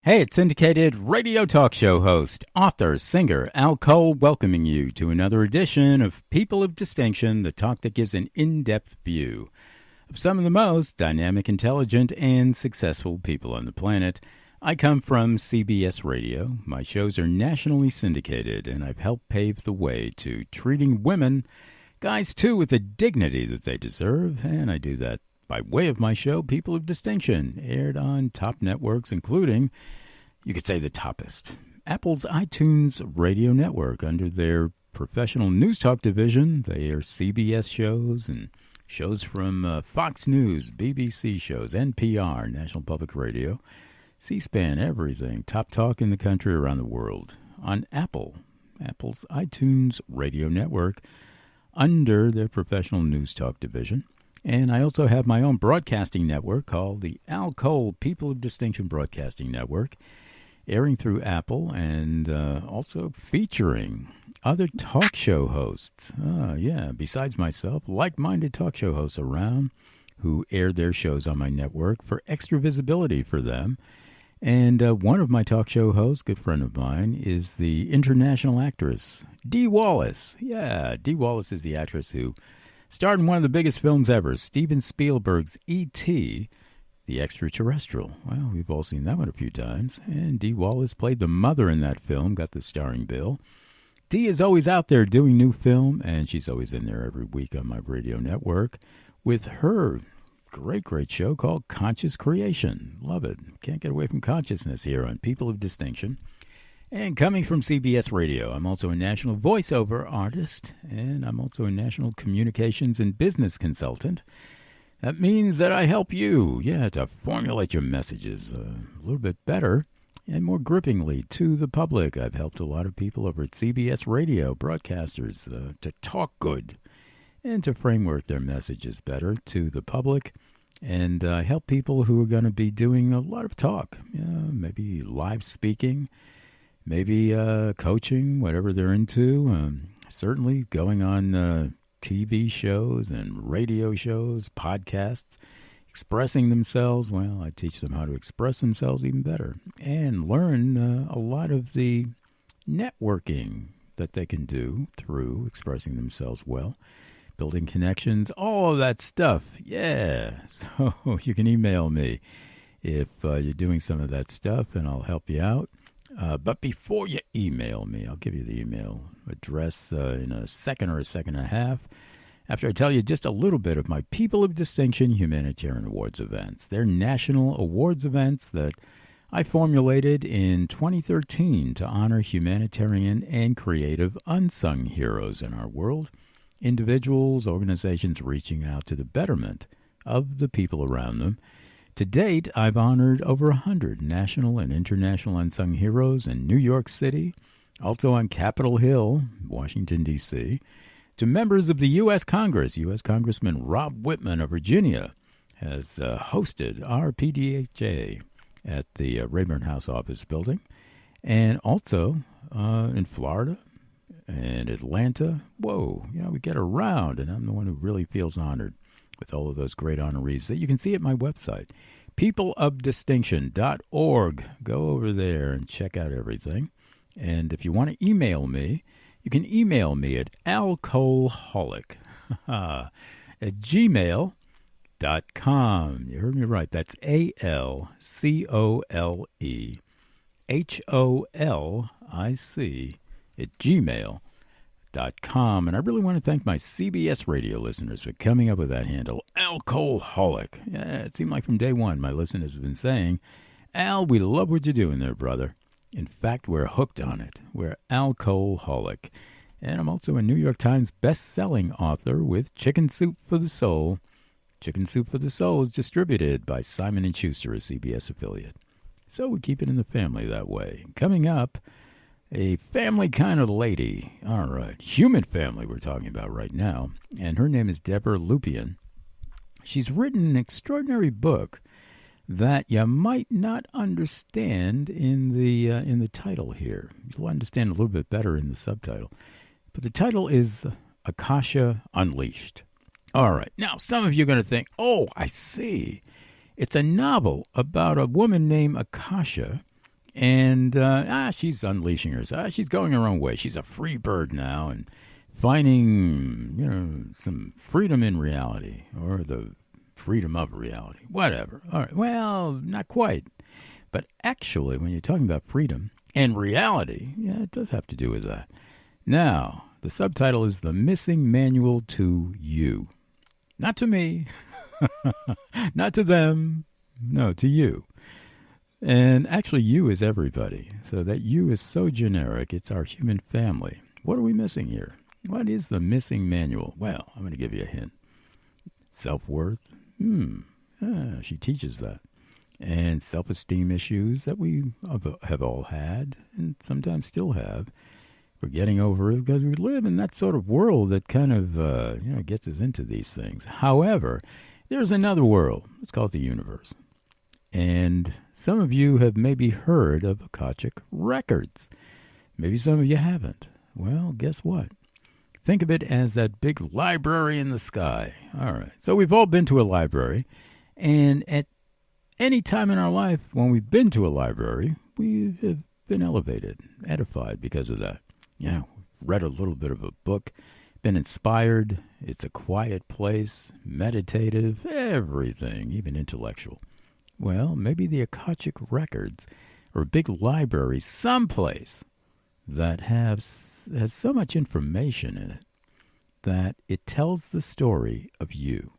Hey, it's syndicated radio talk show host, author, singer Al Cole, welcoming you to another edition of People of Distinction, the talk that gives an in-depth view of some of the most dynamic, intelligent, and successful people on the planet. I come from CBS Radio. My shows are nationally syndicated, and I've helped pave the way to treating women, guys too, with the dignity that they deserve, and I do that by way of my show, People of Distinction, aired on top networks, including, you could say, the toppest. Apple's iTunes radio network. Under their professional news talk division, they air CBS shows and shows from Fox News, BBC shows, NPR, National Public Radio, C-SPAN, everything. Top talk in the country, around the world. On Apple's iTunes radio network, under their professional news talk division. And I also have my own broadcasting network called the Al Cole People of Distinction Broadcasting Network, airing through Apple and also featuring other talk show hosts. Besides myself, like-minded talk show hosts around who air their shows on my network for extra visibility for them. And one of my talk show hosts, good friend of mine, is the international actress, Dee Wallace. Yeah, Dee Wallace is the actress who starred in one of the biggest films ever, Steven Spielberg's E.T., The Extraterrestrial. Well, we've all seen that one a few times. And Dee Wallace played the mother in that film, got the starring bill. Dee is always out there doing new film, and she's always in there every week on my radio network with her great show called Conscious Creation. Love it. Can't get away from consciousness here on People of Distinction. And coming from CBS Radio, I'm also a national voiceover artist, and I'm also a national communications and business consultant. That means that I help you, to formulate your messages a little bit better and more grippingly to the public. I've helped a lot of people over at CBS Radio, broadcasters, to talk good and to framework their messages better to the public. And I help people who are going to be doing a lot of talk, maybe live speaking, maybe coaching, whatever they're into. Certainly going on TV shows and radio shows, podcasts, expressing themselves. Well, I teach them how to express themselves even better and learn a lot of the networking that they can do through expressing themselves well, building connections, all of that stuff. Yeah, so you can email me if you're doing some of that stuff, and I'll help you out. But before you email me, I'll give you the email address in a second or a second and a half, after I tell you just a little bit of my People of Distinction Humanitarian Awards events. They're national awards events that I formulated in 2013 to honor humanitarian and creative unsung heroes in our world, individuals, organizations reaching out to the betterment of the people around them. To date, I've honored over 100 national and international unsung heroes in New York City, also on Capitol Hill, Washington, D.C., to members of the U.S. Congress. U.S. Congressman Rob Whitman of Virginia has hosted our PDHA at the Rayburn House office building, and also in Florida and Atlanta. Whoa, we get around, and I'm the one who really feels honored with all of those great honorees that you can see at my website, peopleofdistinction.org. Go over there and check out everything. And if you want to email me, you can email me at alcoholic at gmail.com. You heard me right. That's ALCOLEHOLIC at gmail.com. And I really want to thank my CBS radio listeners for coming up with that handle, Alcoholic. Yeah, it seemed like from day one my listeners have been saying, Al, we love what you're doing there, brother. In fact, we're hooked on it. We're Alcoholic. And I'm also a New York Times best-selling author with Chicken Soup for the Soul. Chicken Soup for the Soul is distributed by Simon & Schuster, a CBS affiliate. So we keep it in the family that way. Coming up, a family kind of lady. All right, human family we're talking about right now. And her name is Debbra Lupien. She's written an extraordinary book that you might not understand in the title here. You'll understand a little bit better in the subtitle. But the title is Akasha Unleashed. All right. Now, some of you are going to think, oh, I see. It's a novel about a woman named Akasha And she's unleashing herself. She's going her own way. She's a free bird now and finding, some freedom in reality or the freedom of reality, whatever. All right. Well, not quite. But actually, when you're talking about freedom and reality, it does have to do with that. Now, the subtitle is The Missing Manual to You. Not to me. Not to them. No, to you. And actually, you is everybody. So that you is so generic, it's our human family. What are we missing here? What is the missing manual? Well, I'm going to give you a hint. Self-worth. She teaches that. And self-esteem issues that we have all had and sometimes still have. We're getting over it because we live in that sort of world that kind of, gets us into these things. However, there's another world. Let's call it the universe. And some of you have maybe heard of Akashic records. Maybe some of you haven't. Well, guess what? Think of it as that big library in the sky. All right. So we've all been to a library. And at any time in our life when we've been to a library, we have been elevated, edified because of that. Read a little bit of a book, been inspired. It's a quiet place, meditative, everything, even intellectual. Well, maybe the Akashic records or a big library someplace that has so much information in it that it tells the story of you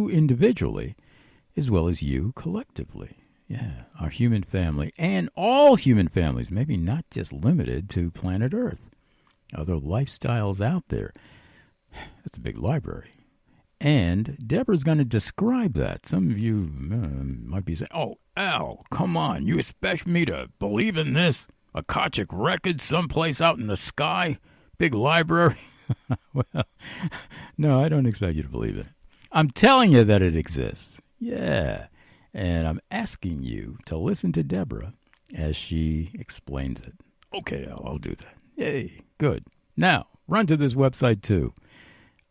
individually as well as you collectively. Yeah, our human family and all human families, maybe not just limited to planet Earth. Other lifestyles out there. That's a big library. And Deborah's going to describe that. Some of you might be saying, oh, Al, come on. You expect me to believe in this? Akashic record someplace out in the sky? Big library? Well, no, I don't expect you to believe it. I'm telling you that it exists. Yeah. And I'm asking you to listen to Deborah as she explains it. Okay, Al, I'll do that. Yay, good. Now, run to this website too.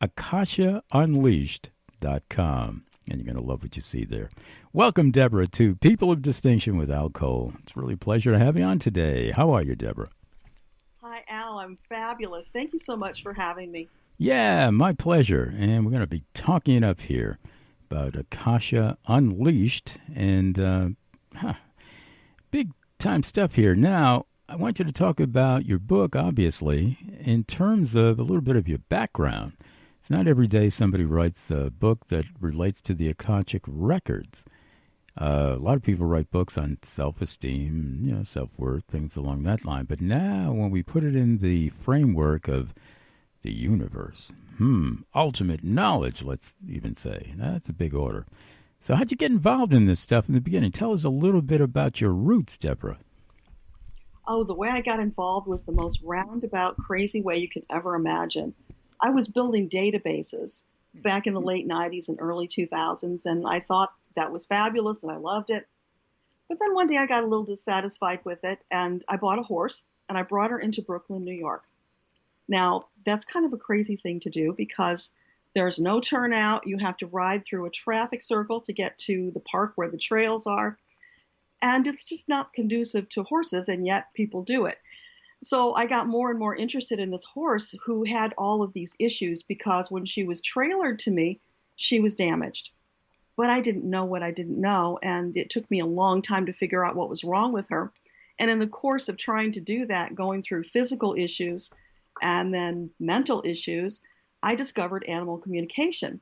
AkashaUnleashed.com. And you're going to love what you see there. Welcome, Deborah, to People of Distinction with Al Cole. It's really a pleasure to have you on today. How are you, Deborah? Hi, Al. I'm fabulous. Thank you so much for having me. Yeah, my pleasure. And we're going to be talking up here about Akasha Unleashed and big-time stuff here. Now, I want you to talk about your book, obviously, in terms of a little bit of your background. It's not every day somebody writes a book that relates to the Akashic records. A lot of people write books on self-esteem, self-worth, things along that line. But now when we put it in the framework of the universe, ultimate knowledge, let's even say, that's a big order. So how'd you get involved in this stuff in the beginning? Tell us a little bit about your roots, Deborah. Oh, the way I got involved was the most roundabout, crazy way you could ever imagine. I was building databases back in the late 90s and early 2000s, and I thought that was fabulous, and I loved it. But then one day I got a little dissatisfied with it, and I bought a horse, and I brought her into Brooklyn, New York. Now, that's kind of a crazy thing to do because there's no turnout. You have to ride through a traffic circle to get to the park where the trails are. And it's just not conducive to horses, and yet people do it. So I got more and more interested in this horse who had all of these issues because when she was trailered to me, she was damaged. But I didn't know what I didn't know, and it took me a long time to figure out what was wrong with her. And in the course of trying to do that, going through physical issues and then mental issues, I discovered animal communication.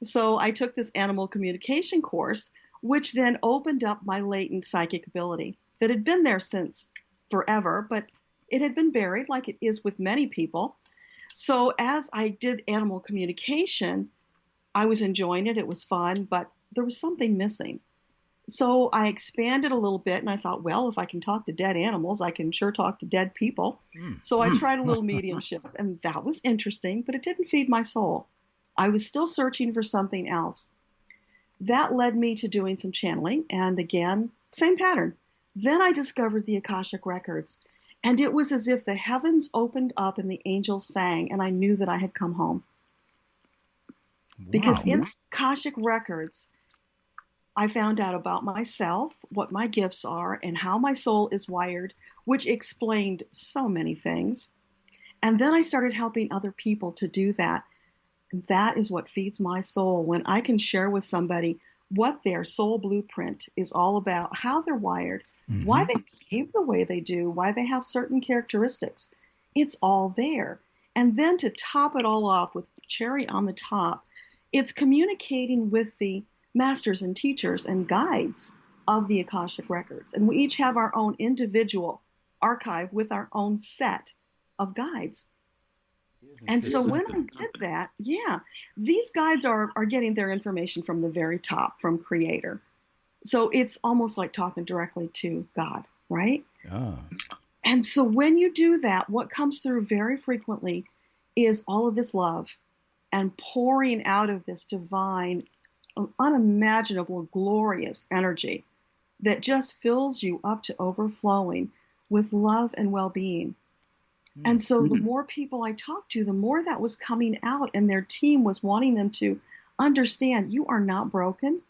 So I took this animal communication course, which then opened up my latent psychic ability that had been there since forever, but it had been buried like it is with many people. So as I did animal communication, I was enjoying it. It was fun, but there was something missing. So I expanded a little bit, and I thought, well, if I can talk to dead animals, I can sure talk to dead people. So I tried a little mediumship, and that was interesting, but it didn't feed my soul. I was still searching for something else. That led me to doing some channeling, and again, same pattern. Then I discovered the Akashic records, and it was as if the heavens opened up and the angels sang, and I knew that I had come home. Wow. Because in Akashic records, I found out about myself, what my gifts are, and how my soul is wired, which explained so many things. And then I started helping other people to do that. And that is what feeds my soul when I can share with somebody what their soul blueprint is all about, how they're wired, why they behave the way they do, why they have certain characteristics. It's all there. And then to top it all off with cherry on the top, it's communicating with the masters and teachers and guides of the Akashic records. And we each have our own individual archive with our own set of guides. And so when I did that, these guides are getting their information from the very top, from Creator. So it's almost like talking directly to God, right? Ah. And so when you do that, what comes through very frequently is all of this love and pouring out of this divine, unimaginable, glorious energy that just fills you up to overflowing with love and well-being. And so the more people I talked to, the more that was coming out, and their team was wanting them to understand you are not broken.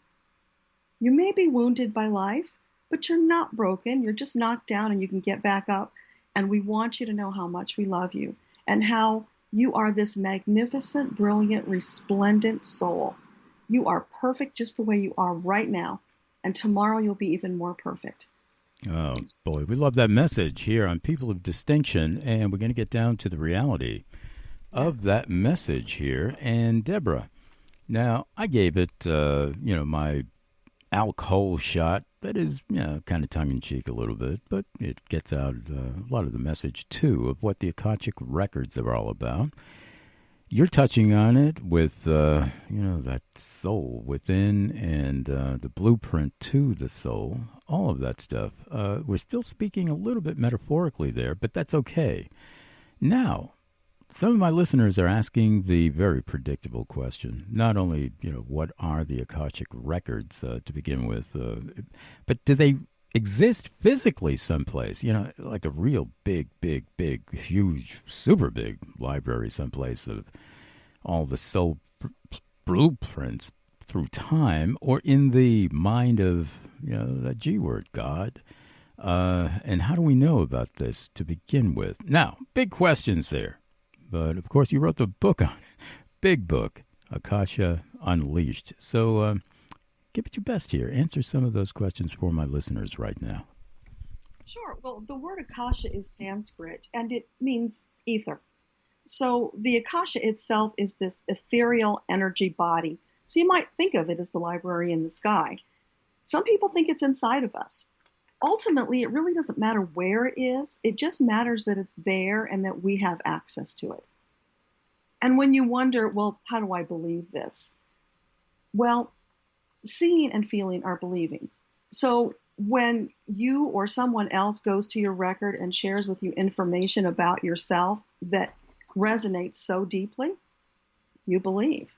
You may be wounded by life, but you're not broken. You're just knocked down and you can get back up. And we want you to know how much we love you and how you are this magnificent, brilliant, resplendent soul. You are perfect just the way you are right now. And tomorrow you'll be even more perfect. Oh, boy, we love that message here on People of Distinction, and we're going to get down to the reality of that message here. And Deborah, now I gave it, my alcohol shot. That is, kind of tongue-in-cheek a little bit, but it gets out a lot of the message, too, of what the Akashic records are all about. You're touching on it with, that soul within and the blueprint to the soul, all of that stuff. We're still speaking a little bit metaphorically there, but that's okay. Now, some of my listeners are asking the very predictable question, not only, what are the Akashic records to begin with, but do they exist physically someplace, like a real big, huge, super big library someplace of all the soul blueprints through time, or in the mind of, that G word, God? And how do we know about this to begin with? Now, big questions there. But, of course, you wrote the book on it. Big book, Akasha Unleashed. So, give it your best here. Answer some of those questions for my listeners right now. Sure. Well, the word Akasha is Sanskrit, and it means ether. So the Akasha itself is this ethereal energy body. So you might think of it as the library in the sky. Some people think it's inside of us. Ultimately, it really doesn't matter where it is. It just matters that it's there and that we have access to it. And when you wonder, well, how do I believe this? Well, seeing and feeling are believing. So when you or someone else goes to your record and shares with you information about yourself that resonates so deeply, you believe.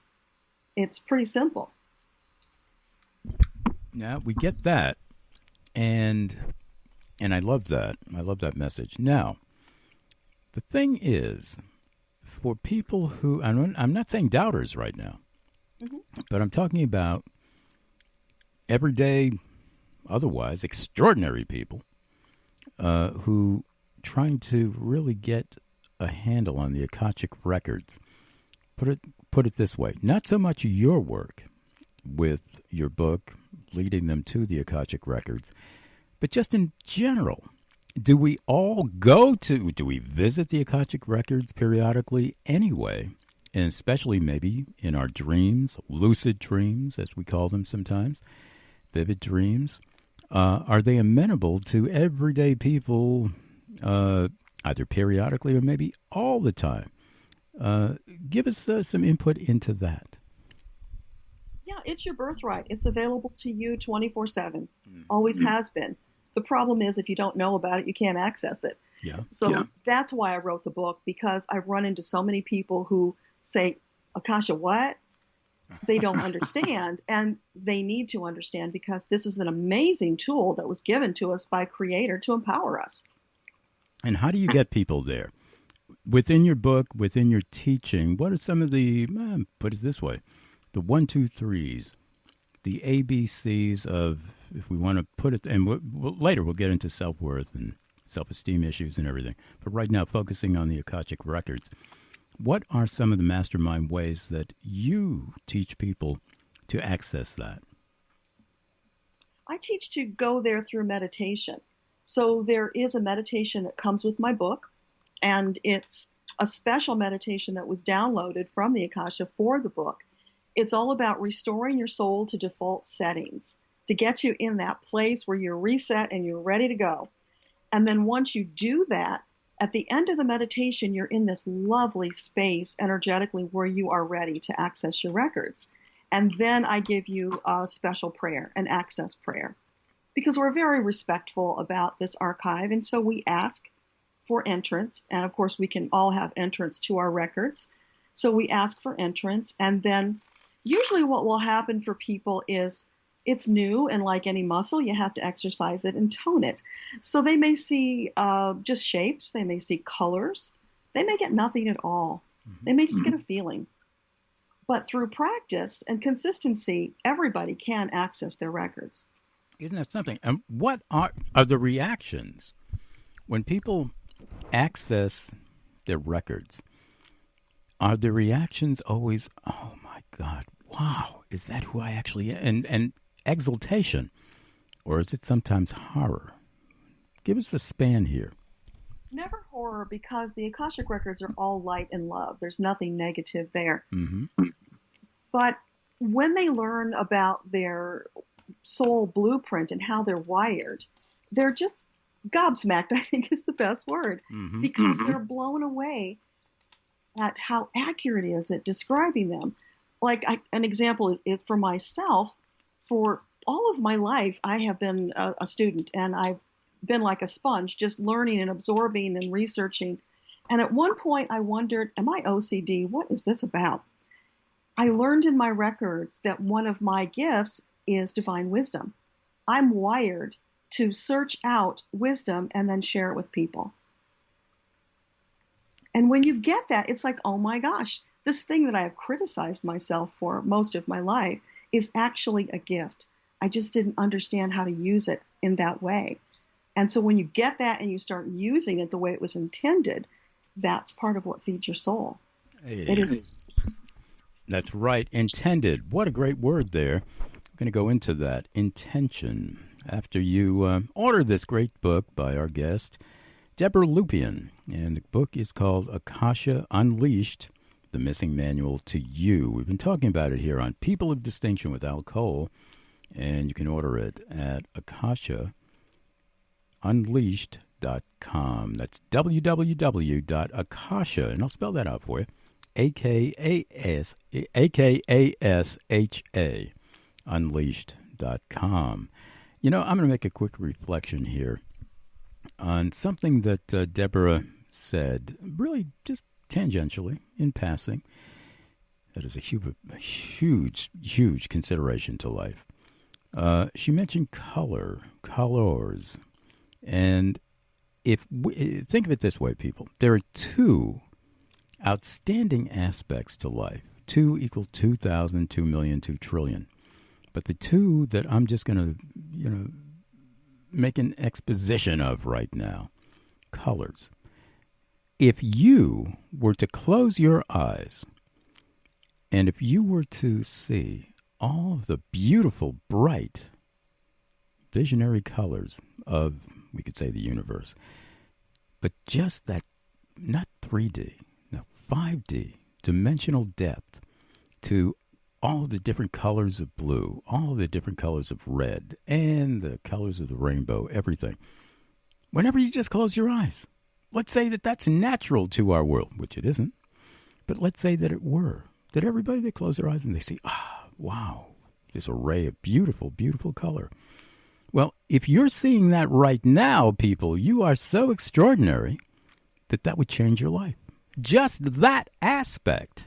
It's pretty simple. Now, we get that. And I love that. I love that message. Now, the thing is, for people who, I'm not saying doubters right now, but I'm talking about everyday, otherwise extraordinary people who trying to really get a handle on the Akashic records. Put it this way, not so much your work with your book leading them to the Akashic records, but just in general, do we visit the Akashic records periodically anyway, and especially maybe in our dreams, lucid dreams, as we call them sometimes, vivid dreams? Are they amenable to everyday people, either periodically or maybe all the time? Give us some input into that. Yeah, it's your birthright. It's available to you 24/7. Always has been. The problem is if you don't know about it, you can't access it. Yeah. So that's why I wrote the book, because I've run into so many people who say, Akasha, what? They don't understand, and they need to understand, because this is an amazing tool that was given to us by Creator to empower us. And how do you get people there? Within your book, within your teaching, what are some of the, put it this way, the 1, 2, 3s the ABCs of, if we want to put it, and later we'll get into self-worth and self-esteem issues and everything. But right now, focusing on the Akashic Records, what are some of the mastermind ways that you teach people to access that? I teach to go there through meditation. So there is a meditation that comes with my book, and it's a special meditation that was downloaded from the Akasha for the book. It's all about restoring your soul to default settings to get you in that place where you're reset and you're ready to go. And then once you do that, at the end of the meditation, you're in this lovely space energetically where you are ready to access your records. And then I give you a special prayer, an access prayer, because we're very respectful about this archive. And so we ask for entrance. And of course, we can all have entrance to our records. So we ask for entrance. And then usually what will happen for people is it's new. And like any muscle, you have to exercise it and tone it. So they may see just shapes. They may see colors. They may get nothing at all. They may just get a feeling. But through practice and consistency, everybody can access their records. Isn't that something? And what are the reactions when people access their records? Are the reactions always, oh my God, wow, is that who I actually am? And exultation, or is it sometimes horror? Give us the span here. Never horror, because the Akashic records are all light and love. There's nothing negative there. But when they learn about their soul blueprint and how they're wired, they're just gobsmacked, I think is the best word, because they're blown away at how accurate it is at describing them. Like an example is for myself. For all of my life, I have been a student, and I've been like a sponge, just learning and absorbing and researching. And at one point I wondered, am I OCD? What is this about? I learned in my records that one of my gifts is divine wisdom. I'm wired to search out wisdom and then share it with people. And when you get that, it's like, oh my gosh, this thing that I have criticized myself for most of my life is actually a gift. I just didn't understand how to use it in that way. And so when you get that and you start using it the way it was intended, that's part of what feeds your soul. Hey. It is. That's right. Intended. What a great word there. I'm going to go into that. Intention. After you order this great book by our guest, Debbra Lupien. And the book is called Akasha Unleashed, The Missing Manual to You. We've been talking about it here on People of Distinction with Al Cole. And you can order it at AkashaUnleashed.com. That's www.akasha, and I'll spell that out for you, AKASHA, Unleashed.com. You know, I'm going to make a quick reflection here on something that Deborah said, really just tangentially, in passing. That is a huge consideration to life. She mentioned colors. And if we, think of it this way, people, there are two outstanding aspects to life. 2 equals 2,000, 2 million, 2 trillion. But the two that I'm just going to, make an exposition of right now, colors. If you were to close your eyes, and if you were to see all of the beautiful, bright, visionary colors of, we could say, the universe, but just that, not 3D, no, 5D, dimensional depth to all of the different colors of blue, all of the different colors of red, and the colors of the rainbow, everything. Whenever you just close your eyes, let's say that that's natural to our world, which it isn't, but let's say that it were, that everybody, they close their eyes and they see, wow, this array of beautiful, beautiful color. Well, if you're seeing that right now, people, you are so extraordinary that would change your life. Just that aspect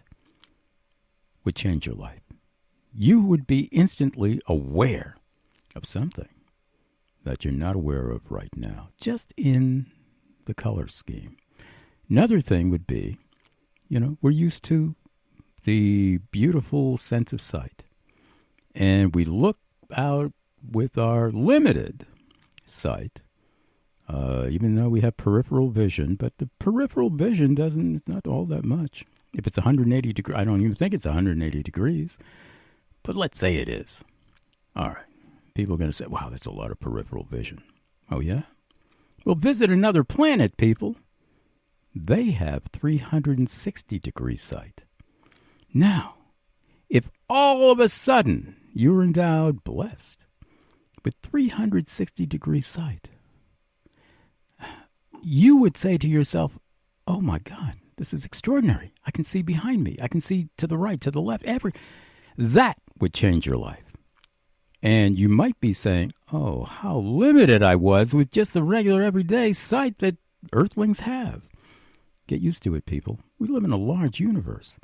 would change your life. You would be instantly aware of something that you're not aware of right now, just in the color scheme. Another thing would be, we're used to the beautiful sense of sight. and we look out with our limited sight, even though we have peripheral vision, but the peripheral vision it's not all that much. If it's 180 degrees, I don't even think it's 180 degrees, but let's say it is. All right. People are going to say, wow, that's a lot of peripheral vision. Oh, yeah? Well, visit another planet, people. They have 360 degree sight. Now, if all of a sudden you're endowed, blessed, with 360 degree sight, you would say to yourself, oh my God, this is extraordinary. I can see behind me. I can see to the right, to the left. That would change your life. And you might be saying, oh, how limited I was with just the regular everyday sight that Earthlings have. Get used to it, people. We live in a large universe.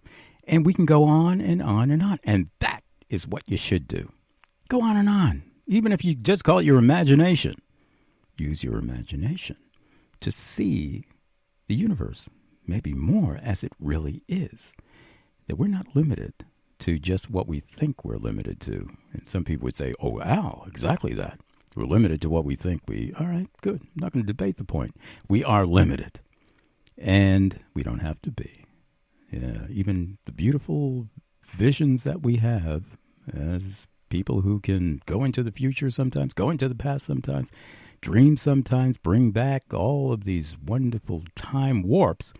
And we can go on and on and on. And that is what you should do. Go on and on. Even if you just call it your imagination. Use your imagination to see the universe, maybe more as it really is. That we're not limited to just what we think we're limited to. And some people would say, oh, Al, exactly that. We're limited to what we think all right, good. I'm not going to debate the point. We are limited. And we don't have to be. Yeah, even the beautiful visions that we have as people who can go into the future sometimes, go into the past sometimes, dream sometimes, bring back all of these wonderful time warps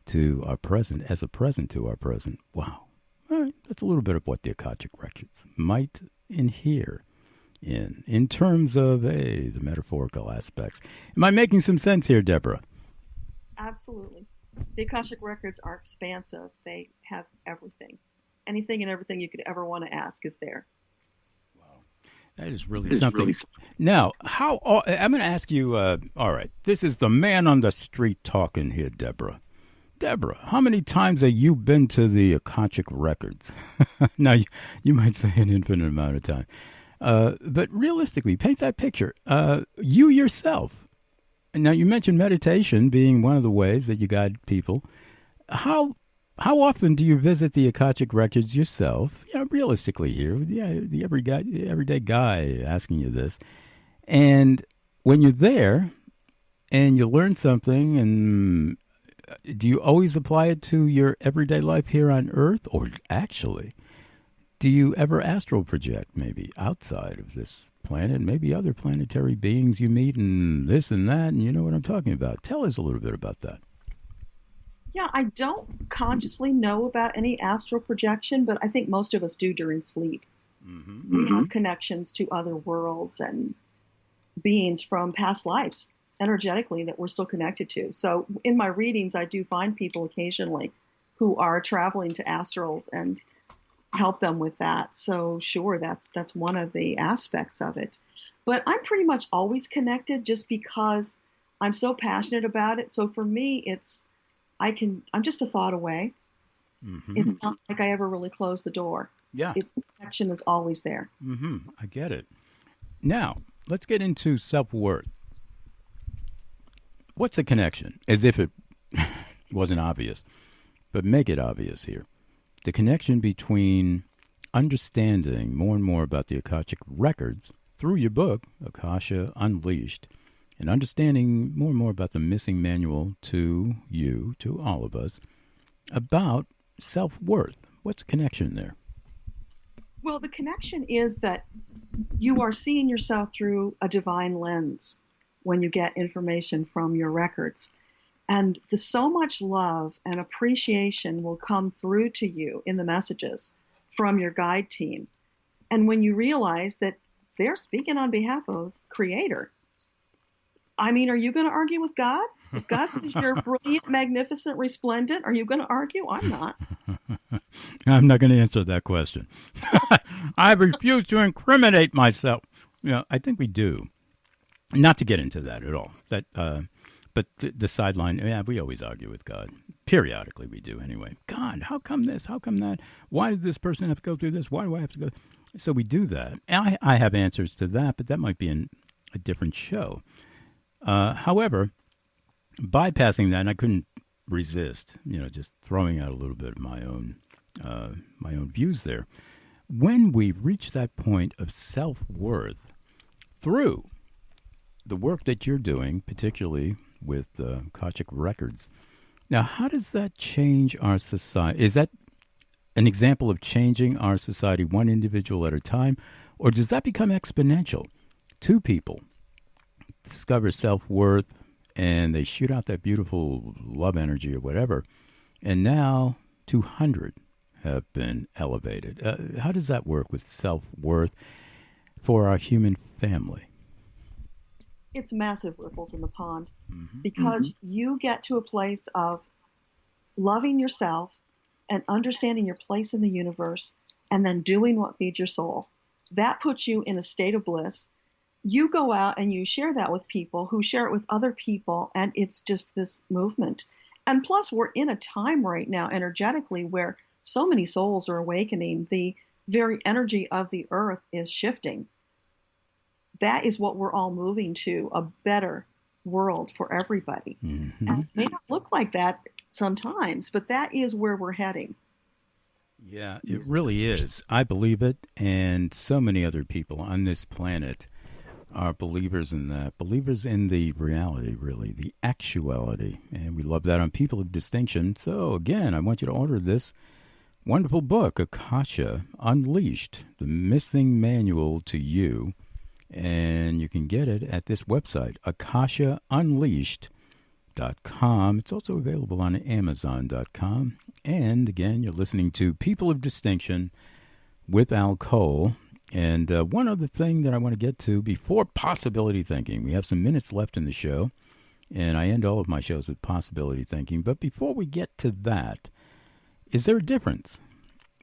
to our present, as a present to our present. Wow. All right, that's a little bit of what the Akashic Records might inhere in terms of, the metaphorical aspects. Am I making some sense here, Deborah? Absolutely. The Akashic Records are expansive. They have everything. Anything and everything you could ever want to ask is there. Wow. That is really something. Now, I'm going to ask you, all right, this is the man on the street talking here, Deborah. Deborah, how many times have you been to the Akashic Records? Now, you might say an infinite amount of time. But realistically, paint that picture. You yourself. Now, you mentioned meditation being one of the ways that you guide people. How often do you visit the Akashic Records yourself? Realistically here, the everyday guy asking you this. And when you're there and you learn something, and do you always apply it to your everyday life here on Earth? Or actually, do you ever astral project maybe outside of this planet, maybe other planetary beings you meet and this and that, and you know what I'm talking about? Tell us a little bit about that. Yeah, I don't consciously know about any astral projection, but I think most of us do during sleep. Mm-hmm. We have connections to other worlds and beings from past lives energetically that we're still connected to. So in my readings, I do find people occasionally who are traveling to astrals and help them with that. So sure, that's one of the aspects of it. But I'm pretty much always connected just because I'm so passionate about it. So for me, I'm just a thought away. Mm-hmm. It's not like I ever really close the door. Yeah. The connection is always there. Mm-hmm. I get it. Now, let's get into self-worth. What's the connection? As if it wasn't obvious, but make it obvious here. The connection between understanding more and more about the Akashic Records through your book, Akasha Unleashed, and understanding more and more about the missing manual to you, to all of us, about self-worth. What's the connection there? Well, the connection is that you are seeing yourself through a divine lens when you get information from your records. And so much love and appreciation will come through to you in the messages from your guide team. And when you realize that they're speaking on behalf of Creator, I mean, are you going to argue with God? If God says you're brilliant, magnificent, resplendent, are you going to argue? I'm not. I'm not going to answer that question. I refuse to incriminate myself. I think we do. Not to get into that at all. But the sideline, we always argue with God. Periodically we do anyway. God, how come this? How come that? Why did this person have to go through this? Why do I have to go? So we do that. And I have answers to that, but that might be in a different show. However, bypassing that, and I couldn't resist, just throwing out a little bit of my own views there. when we reach that point of self-worth through the work that you're doing, particularly with Akashic Records, now how does that change our society? Is that an example of changing our society one individual at a time, or does that become exponential? Two people discover self-worth, and they shoot out that beautiful love energy or whatever, and now 200 have been elevated. How does that work with self-worth for our human family? It's massive ripples in the pond, because you get to a place of loving yourself and understanding your place in the universe, and then doing what feeds your soul. That puts you in a state of bliss. You go out and you share that with people who share it with other people, and it's just this movement. And plus, we're in a time right now energetically where so many souls are awakening. The very energy of the earth is shifting. That is what we're all moving to, a better world for everybody. And it may not look like that sometimes, but that is where we're heading. Yeah, it really is. I believe it, and so many other people on this planet are believers in that, believers in the reality, really, the actuality. And we love that on People of Distinction. So, again, I want you to order this wonderful book, Akasha Unleashed, The Missing Manual to You. And you can get it at this website, akashaunleashed.com. It's also available on amazon.com. And, again, you're listening to People of Distinction with Al Cole. And one other thing that I want to get to before possibility thinking. We have some minutes left in the show, and I end all of my shows with possibility thinking. But before we get to that, is there a difference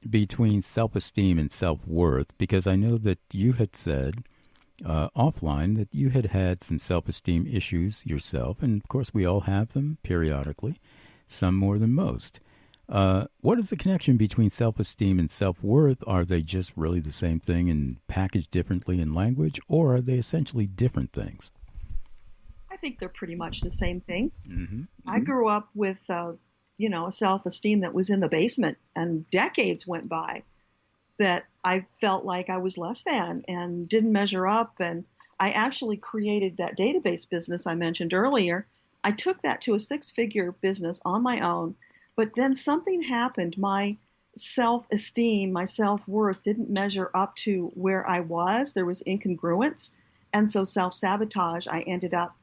between self-esteem and self-worth? Because I know that you had said offline that you had had some self-esteem issues yourself, and of course we all have them periodically, some more than most. What is the connection between self-esteem and self-worth? Are they just really the same thing and packaged differently in language, or are they essentially different things? I think they're pretty much the same thing. I grew up with, a self-esteem that was in the basement, and decades went by that I felt like I was less than and didn't measure up. And I actually created that database business I mentioned earlier. I took that to a 6-figure business on my own. But then something happened. My self-esteem, my self-worth didn't measure up to where I was. There was incongruence. And so self-sabotage, I ended up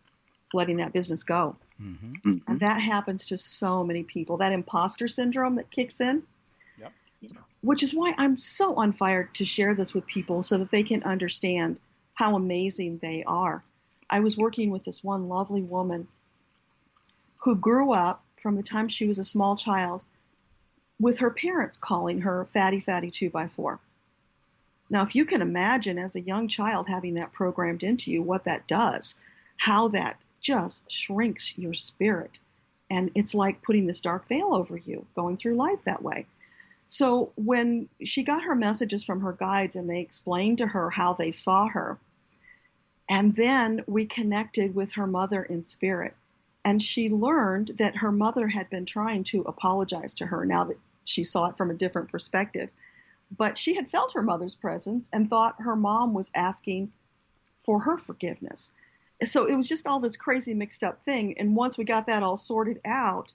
letting that business go. And that happens to so many people. That imposter syndrome that kicks in, which is why I'm so on fire to share this with people so that they can understand how amazing they are. I was working with this one lovely woman who grew up from the time she was a small child with her parents calling her fatty 2x4. Now, if you can imagine as a young child having that programmed into you, what that does, how that just shrinks your spirit. And it's like putting this dark veil over you, going through life that way. So when she got her messages from her guides and they explained to her how they saw her, and then we connected with her mother in spirit. And she learned that her mother had been trying to apologize to her now that she saw it from a different perspective. But she had felt her mother's presence and thought her mom was asking for her forgiveness. So it was just all this crazy mixed up thing. And once we got that all sorted out,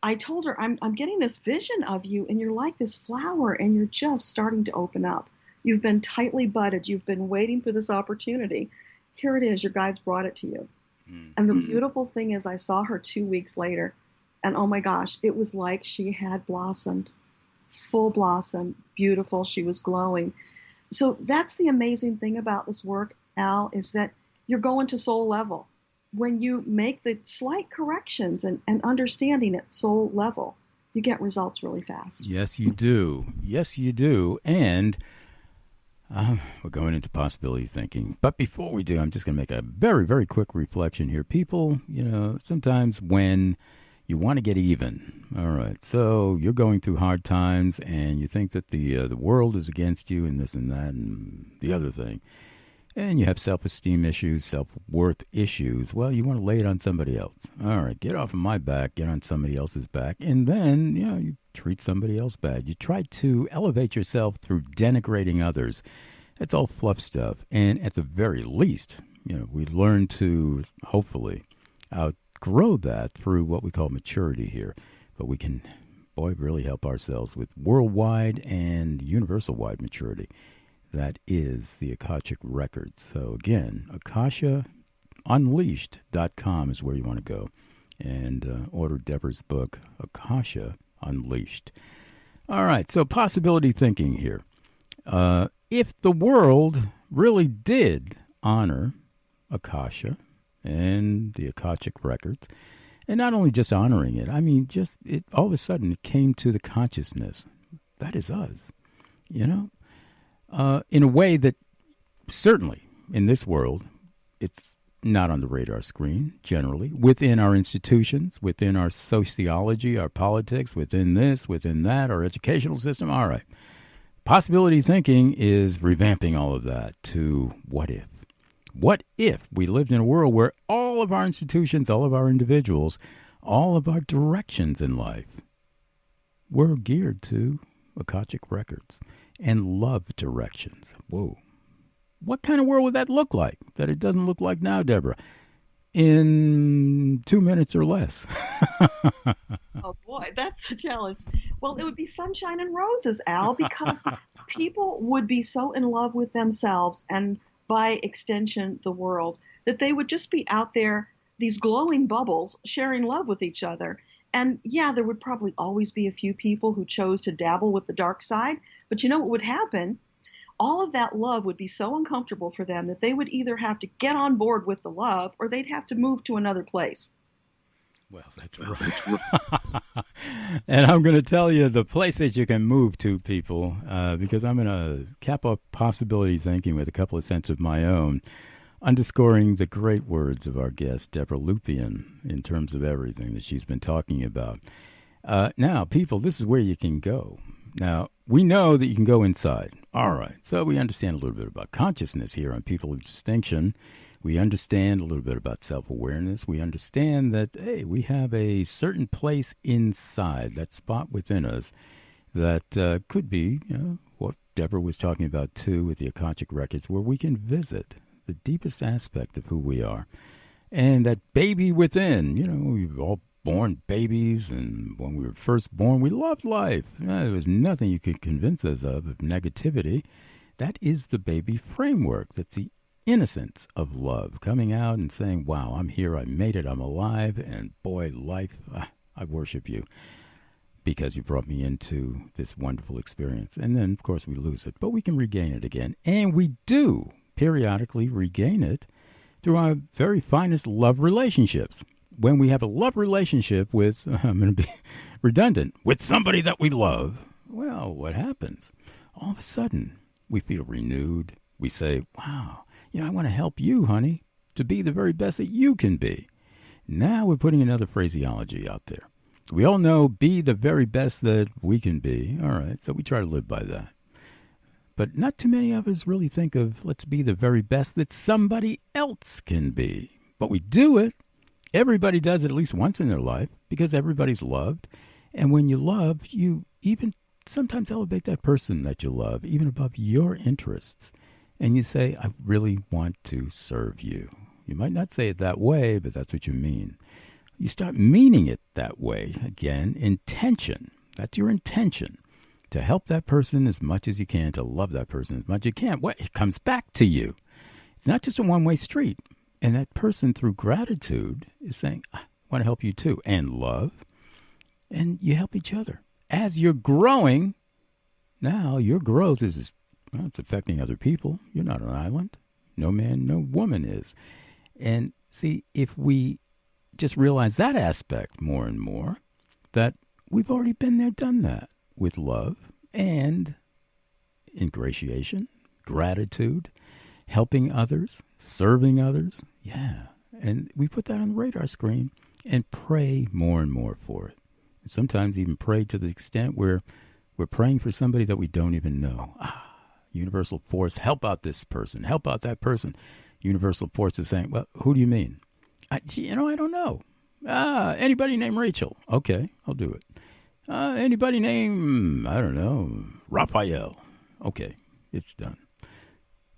I told her, I'm getting this vision of you, and you're like this flower, and you're just starting to open up. You've been tightly budded. You've been waiting for this opportunity. Here it is. Your guides brought it to you. And the beautiful thing is I saw her 2 weeks later, and oh my gosh, it was like she had blossomed, full blossom, beautiful. She was glowing. So that's the amazing thing about this work, Al, is that you're going to soul level. When you make the slight corrections and understanding at soul level, you get results really fast. Yes, you do. Yes, you do. And we're going into possibility thinking. But before we do, I'm just going to make a very, very quick reflection here. People, sometimes when you want to get even, all right, so you're going through hard times and you think that the world is against you and this and that and the other thing. and you have self-esteem issues, self-worth issues, well, you want to lay it on somebody else. All right, get off of my back, get on somebody else's back, and then, you treat somebody else bad. You try to elevate yourself through denigrating others. That's all fluff stuff. And at the very least, we learn to, hopefully, outgrow that through what we call maturity here. But we can, really help ourselves with worldwide and universal-wide maturity. That is the Akashic Records. So again, AkashaUnleashed.com is where you want to go and order Deborah's book, Akasha Unleashed. All right, so possibility thinking here. If the world really did honor Akasha and the Akashic Records, and not only just honoring it, all of a sudden it came to the consciousness. That is us, in a way that certainly in this world, it's not on the radar screen generally, within our institutions, within our sociology, our politics, within this, within that, our educational system. All right. Possibility thinking is revamping all of that to what if? What if we lived in a world where all of our institutions, all of our individuals, all of our directions in life were geared to Akashic Records and love directions? Whoa. What kind of world would that look like that it doesn't look like now, Deborah? In 2 minutes or less. Oh, boy, that's a challenge. Well, it would be sunshine and roses, Al, because people would be so in love with themselves and, by extension, the world, that they would just be out there, these glowing bubbles, sharing love with each other. And, yeah, there would probably always be a few people who chose to dabble with the dark side. But you know what would happen? All of that love would be so uncomfortable for them that they would either have to get on board with the love or they'd have to move to another place. Well, that's right. And I'm going to tell you the places you can move to, people, because I'm going to cap off possibility thinking with a couple of cents of my own, underscoring the great words of our guest, Debbra Lupien, in terms of everything that she's been talking about. Now, people, this is where you can go. Now, we know that you can go inside. All right. So we understand a little bit about consciousness here on People of Distinction. We understand a little bit about self-awareness. We understand that, hey, we have a certain place inside, that spot within us, that could be, what Deborah was talking about, too, with the Akashic Records, where we can visit the deepest aspect of who we are. And that baby within, we've all born babies, and when we were first born, we loved life. There was nothing you could convince us of negativity. That is the baby framework. That's the innocence of love, coming out and saying, wow, I'm here, I made it, I'm alive, and boy, life, I worship you because you brought me into this wonderful experience. And then, of course, we lose it, but we can regain it again. And we do periodically regain it through our very finest love relationships. When we have a love relationship with, I'm going to be redundant, with somebody that we love, well, what happens? All of a sudden, we feel renewed. We say, wow, I want to help you, honey, to be the very best that you can be. Now we're putting another phraseology out there. We all know be the very best that we can be. All right, so we try to live by that. But not too many of us really think of let's be the very best that somebody else can be. But we do it. Everybody does it at least once in their life because everybody's loved. And when you love, you even sometimes elevate that person that you love, even above your interests. And you say, I really want to serve you. You might not say it that way, but that's what you mean. You start meaning it that way. Again, intention. That's your intention. To help that person as much as you can, to love that person as much as you can. Well, it comes back to you. It's not just a one-way street. And that person, through gratitude, is saying, I want to help you too. And love. And you help each other. As you're growing, now your growth is, well, it's affecting other people. You're not an island. No man, no woman is. And see, if we just realize that aspect more and more, that we've already been there, done that, with love and ingratiation, gratitude, helping others, serving others. Yeah. And we put that on the radar screen and pray more and more for it. Sometimes even pray to the extent where we're praying for somebody that we don't even know. Universal force, help out this person, help out that person. Universal force is saying, well, who do you mean? I don't know. Anybody named Rachel? Okay, I'll do it. Anybody named, I don't know, Raphael? Okay, it's done.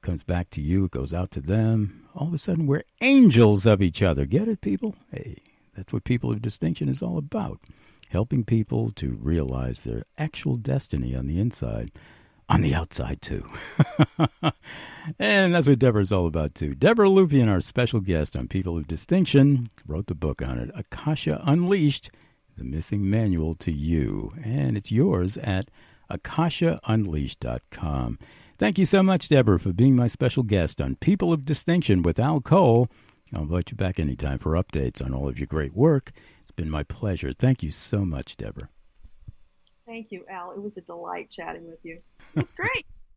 Comes back to you, it goes out to them. All of a sudden, we're angels of each other. Get it, people? Hey, that's what People of Distinction is all about. Helping people to realize their actual destiny on the inside, on the outside, too. And that's what Deborah's all about, too. Debbra Lupien, our special guest on People of Distinction, wrote the book on it, Akasha Unleashed, The Missing Manual to You. And it's yours at akashaunleashed.com. Thank you so much, Deborah, for being my special guest on People of Distinction with Al Cole. I'll invite you back anytime for updates on all of your great work. It's been my pleasure. Thank you so much, Deborah. Thank you, Al. It was a delight chatting with you. It's great.